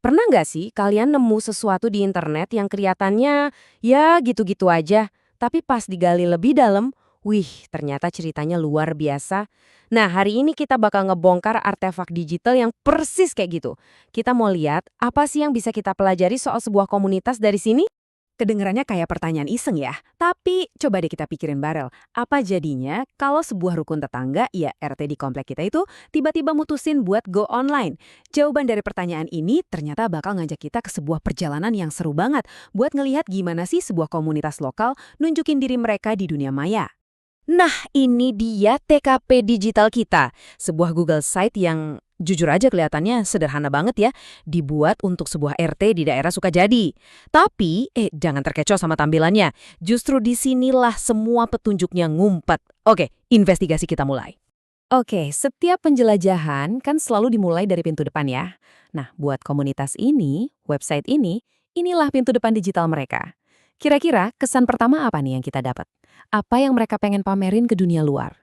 Pernah nggak sih kalian nemu sesuatu di internet yang kelihatannya ya gitu-gitu aja, tapi pas digali lebih dalam, wih ternyata ceritanya luar biasa. Nah hari ini kita bakal ngebongkar artefak digital yang persis kayak gitu. Kita mau lihat apa sih yang bisa kita pelajari soal sebuah komunitas dari sini? Kedengarannya kayak pertanyaan iseng ya, tapi coba deh kita pikirin bareng. Apa jadinya kalau sebuah rukun tetangga, ya RT di komplek kita itu, tiba-tiba mutusin buat go online? Jawaban dari pertanyaan ini ternyata bakal ngajak kita ke sebuah perjalanan yang seru banget buat ngelihat gimana sih sebuah komunitas lokal nunjukin diri mereka di dunia maya. Nah, ini dia TKP digital kita. Sebuah Google Site yang jujur aja kelihatannya sederhana banget ya, dibuat untuk sebuah RT di daerah Sukajadi. Tapi, jangan terkecoh sama tampilannya. Justru disinilah semua petunjuknya ngumpet. Oke, investigasi kita mulai. Oke, setiap penjelajahan kan selalu dimulai dari pintu depan ya. Nah, buat komunitas ini, website ini, inilah pintu depan digital mereka. Kira-kira kesan pertama apa nih yang kita dapat? Apa yang mereka pengen pamerin ke dunia luar?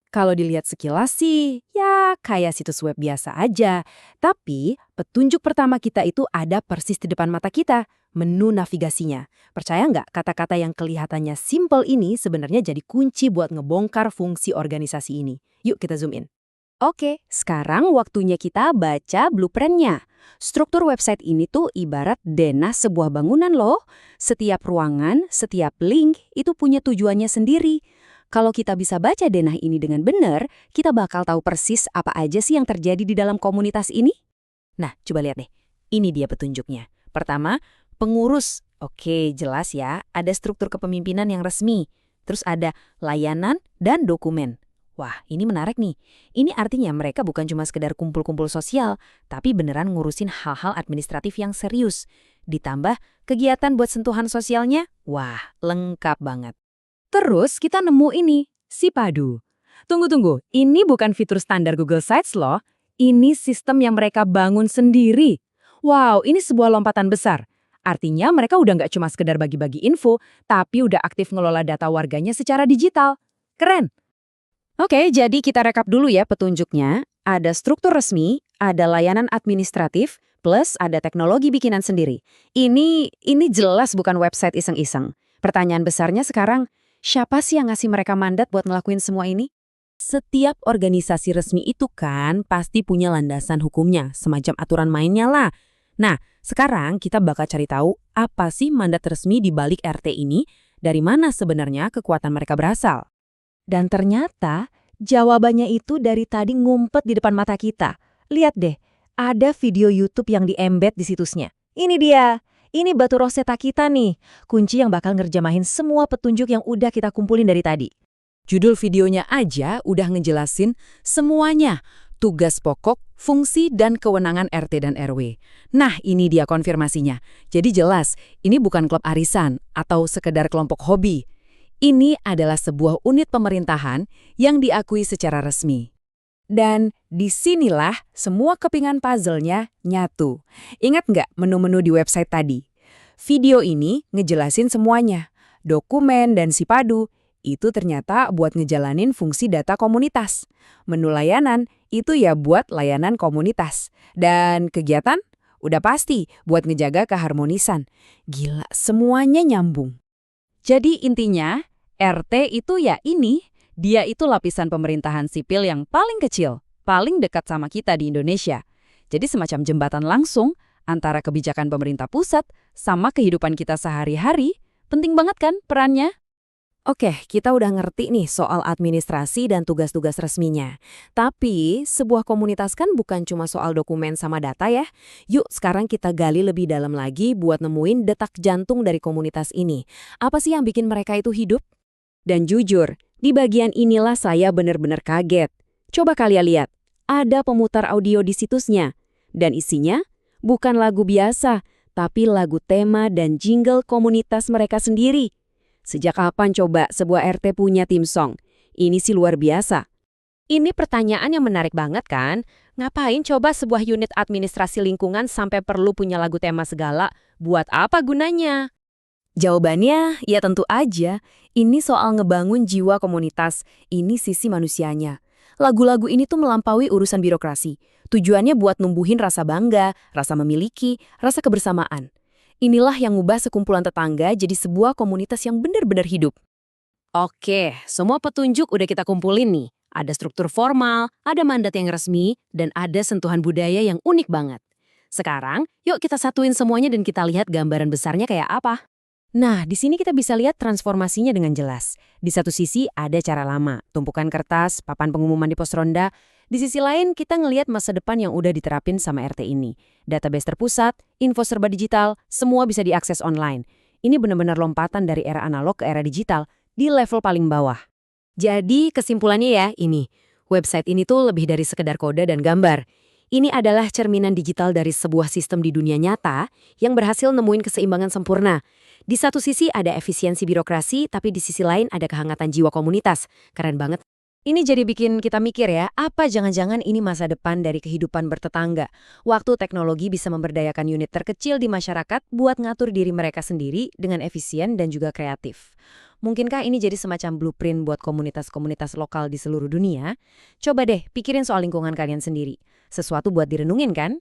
Kalau dilihat sekilas sih, ya kayak situs web biasa aja. Tapi petunjuk pertama kita itu ada persis di depan mata kita, menu navigasinya. Percaya nggak kata-kata yang kelihatannya simple ini sebenarnya jadi kunci buat ngebongkar fungsi organisasi ini. Yuk kita zoom in. Oke, sekarang waktunya kita baca blueprint-nya. Struktur website ini tuh ibarat denah sebuah bangunan loh. Setiap ruangan, setiap link itu punya tujuannya sendiri. Kalau kita bisa baca denah ini dengan benar, kita bakal tahu persis apa aja sih yang terjadi di dalam komunitas ini. Nah, coba lihat deh. Ini dia petunjuknya. Pertama, pengurus. Oke, jelas ya. Ada struktur kepemimpinan yang resmi. Terus ada layanan dan dokumen. Wah, ini menarik nih. Ini artinya mereka bukan cuma sekedar kumpul-kumpul sosial, tapi beneran ngurusin hal-hal administratif yang serius. Ditambah kegiatan buat sentuhan sosialnya, wah, lengkap banget. Terus kita nemu ini, Sipadu. Tunggu-tunggu, ini bukan fitur standar Google Sites loh. Ini sistem yang mereka bangun sendiri. Wow, ini sebuah lompatan besar. Artinya mereka udah nggak cuma sekedar bagi-bagi info, tapi udah aktif ngelola data warganya secara digital. Keren! Oke, jadi kita rekap dulu ya petunjuknya. Ada struktur resmi, ada layanan administratif, plus ada teknologi bikinan sendiri. Ini jelas bukan website iseng-iseng. Pertanyaan besarnya sekarang, siapa sih yang ngasih mereka mandat buat ngelakuin semua ini? Setiap organisasi resmi itu kan pasti punya landasan hukumnya, semacam aturan mainnya lah. Nah, sekarang kita bakal cari tahu apa sih mandat resmi di balik RT ini, dari mana sebenarnya kekuatan mereka berasal. Dan ternyata jawabannya itu dari tadi ngumpet di depan mata kita. Lihat deh, ada video YouTube yang di-embed di situsnya. Ini dia, ini batu roseta kita nih. Kunci yang bakal ngerjamahin semua petunjuk yang udah kita kumpulin dari tadi. Judul videonya aja udah ngejelasin semuanya. Tugas pokok, fungsi, dan kewenangan RT dan RW. Nah, ini dia konfirmasinya. Jadi jelas, ini bukan klub arisan atau sekedar kelompok hobi. Ini adalah sebuah unit pemerintahan yang diakui secara resmi. Dan disinilah semua kepingan puzzle-nya nyatu. Ingat nggak menu-menu di website tadi? Video ini ngejelasin semuanya. Dokumen dan Sipadu itu ternyata buat ngejalanin fungsi data komunitas. Menu layanan itu ya buat layanan komunitas. Dan kegiatan udah pasti buat ngejaga keharmonisan. Gila, semuanya nyambung. Jadi intinya, RT itu ya ini, dia itu lapisan pemerintahan sipil yang paling kecil, paling dekat sama kita di Indonesia. Jadi semacam jembatan langsung antara kebijakan pemerintah pusat sama kehidupan kita sehari-hari. Penting banget kan perannya? Oke, kita udah ngerti nih soal administrasi dan tugas-tugas resminya. Tapi, sebuah komunitas kan bukan cuma soal dokumen sama data ya. Yuk, sekarang kita gali lebih dalam lagi buat nemuin detak jantung dari komunitas ini. Apa sih yang bikin mereka itu hidup? Dan jujur, di bagian inilah saya benar-benar kaget. Coba kalian lihat, ada pemutar audio di situsnya. Dan isinya bukan lagu biasa, tapi lagu tema dan jingle komunitas mereka sendiri. Sejak kapan coba sebuah RT punya tim song? Ini sih luar biasa. Ini pertanyaan yang menarik banget kan? Ngapain coba sebuah unit administrasi lingkungan sampai perlu punya lagu tema segala? Buat apa gunanya? Jawabannya, ya tentu aja. Ini soal ngebangun jiwa komunitas. Ini sisi manusianya. lagu-lagu ini tuh melampaui urusan birokrasi. Tujuannya buat numbuhin rasa bangga, rasa memiliki, rasa kebersamaan. Inilah yang ngubah sekumpulan tetangga jadi sebuah komunitas yang benar-benar hidup. Oke, semua petunjuk udah kita kumpulin nih. Ada struktur formal, ada mandat yang resmi, dan ada sentuhan budaya yang unik banget. Sekarang, yuk kita satuin semuanya dan kita lihat gambaran besarnya kayak apa. Nah, di sini kita bisa lihat transformasinya dengan jelas. Di satu sisi ada cara lama, tumpukan kertas, papan pengumuman di pos ronda. Di sisi lain kita ngelihat masa depan yang udah diterapin sama RT ini. Database terpusat, info serba digital, semua bisa diakses online. Ini benar-benar lompatan dari era analog ke era digital di level paling bawah. Jadi kesimpulannya ya ini, website ini tuh lebih dari sekedar kode dan gambar. Ini adalah cerminan digital dari sebuah sistem di dunia nyata yang berhasil nemuin keseimbangan sempurna. Di satu sisi ada efisiensi birokrasi, tapi di sisi lain ada kehangatan jiwa komunitas. Keren banget. Ini jadi bikin kita mikir ya, apa jangan-jangan ini masa depan dari kehidupan bertetangga? Waktu teknologi bisa memberdayakan unit terkecil di masyarakat buat ngatur diri mereka sendiri dengan efisien dan juga kreatif. Mungkinkah ini jadi semacam blueprint buat komunitas-komunitas lokal di seluruh dunia? Coba deh pikirin soal lingkungan kalian sendiri. Sesuatu buat direnungin kan?